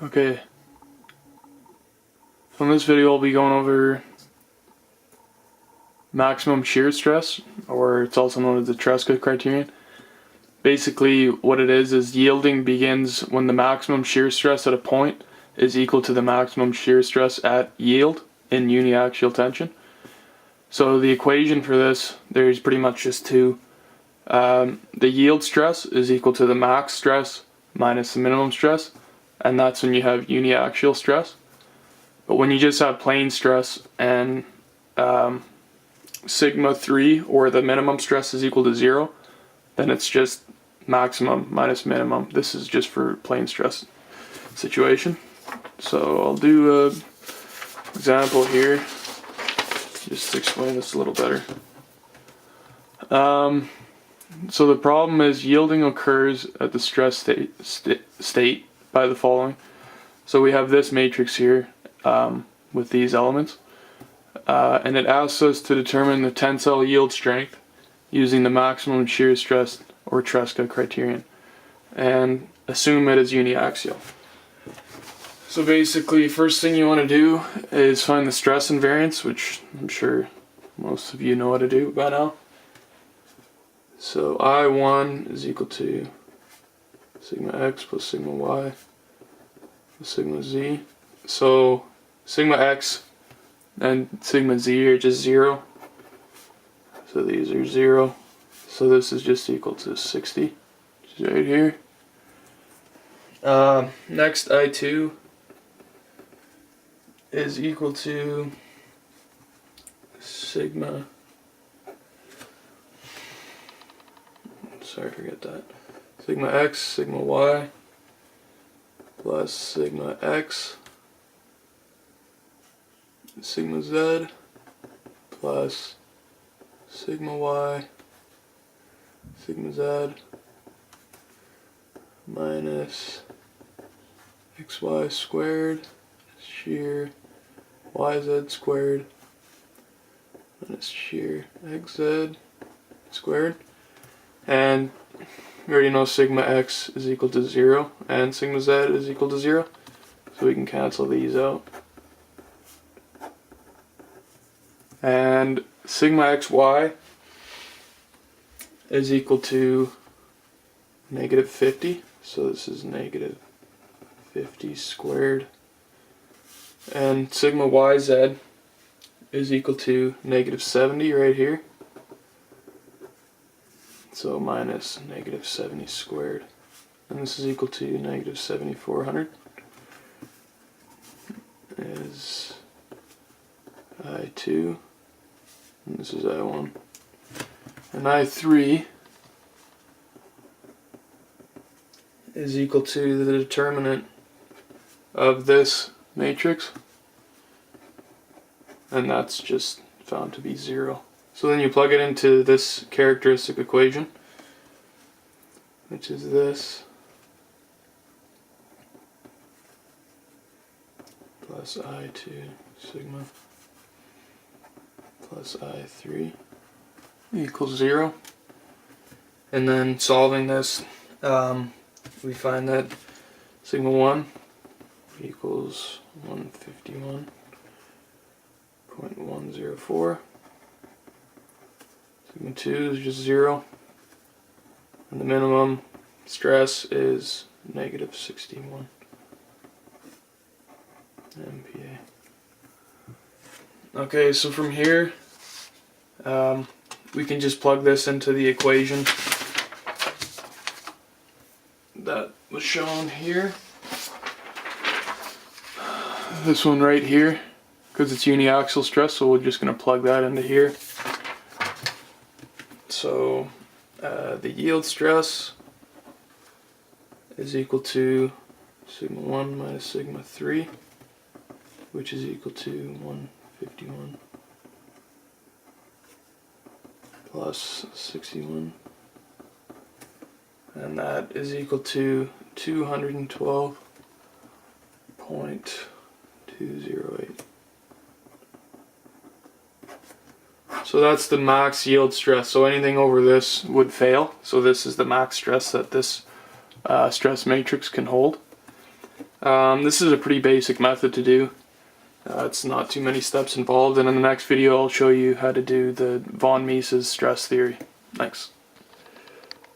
Okay, so in this video I'll be going over maximum shear stress, or it's also known as the Tresca criterion. Basically what it is yielding begins when the maximum shear stress at a point is equal to the maximum shear stress at yield in uniaxial tension. So the equation for this, there's pretty much just two. The yield stress is equal to the max stress minus the minimum stress, and that's when you have uniaxial stress. But when you just have plane stress and sigma 3, or the minimum stress, is equal to 0, then it's just maximum minus minimum. This is just for plane stress situation. So I'll do an example here just to explain this a little better. So the problem is yielding occurs at the stress state by the following. So we have this matrix here with these elements, and it asks us to determine the tensile yield strength using the maximum shear stress or Tresca criterion, and assume it is uniaxial. So basically, first thing you want to do is find the stress invariance, which I'm sure most of you know how to do by now. So I1 is equal to sigma x plus sigma y plus sigma z. So sigma x and sigma z are just 0. So these are 0. So this is just equal to 60, which is right here. Next, I2 is equal to sigma, forget that, sigma x, sigma y, plus sigma x, sigma z, plus sigma y, sigma z, minus xy squared, shear yz squared, minus shear xz squared. And we already know sigma x is equal to 0 and sigma z is equal to 0, so we can cancel these out. And sigma xy is equal to negative 50, so this is negative 50 squared. And sigma yz is equal to negative 70 right here. So minus negative 70 squared. And this is equal to negative 7400 is I2, and this is I1. And I3 is equal to the determinant of this matrix, and that's just found to be 0. So then you plug it into this characteristic equation, which is this, plus I2 sigma plus I3 equals 0. And then solving this, we find that sigma 1 equals 151.104. Sigma 2 is just 0, and the minimum stress is negative 61 MPa. Okay, so from here, we can just plug this into the equation that was shown here. This one right here, because it's uniaxial stress, so we're just going to plug that into here. So the yield stress is equal to sigma 1 minus sigma 3, which is equal to 151 plus 61, and that is equal to 212.208. So that's the max yield stress. So anything over this would fail. So this is the max stress that this stress matrix can hold. This is a pretty basic method to do. It's not too many steps involved, and in the next video I'll show you how to do the von Mises stress theory. Thanks.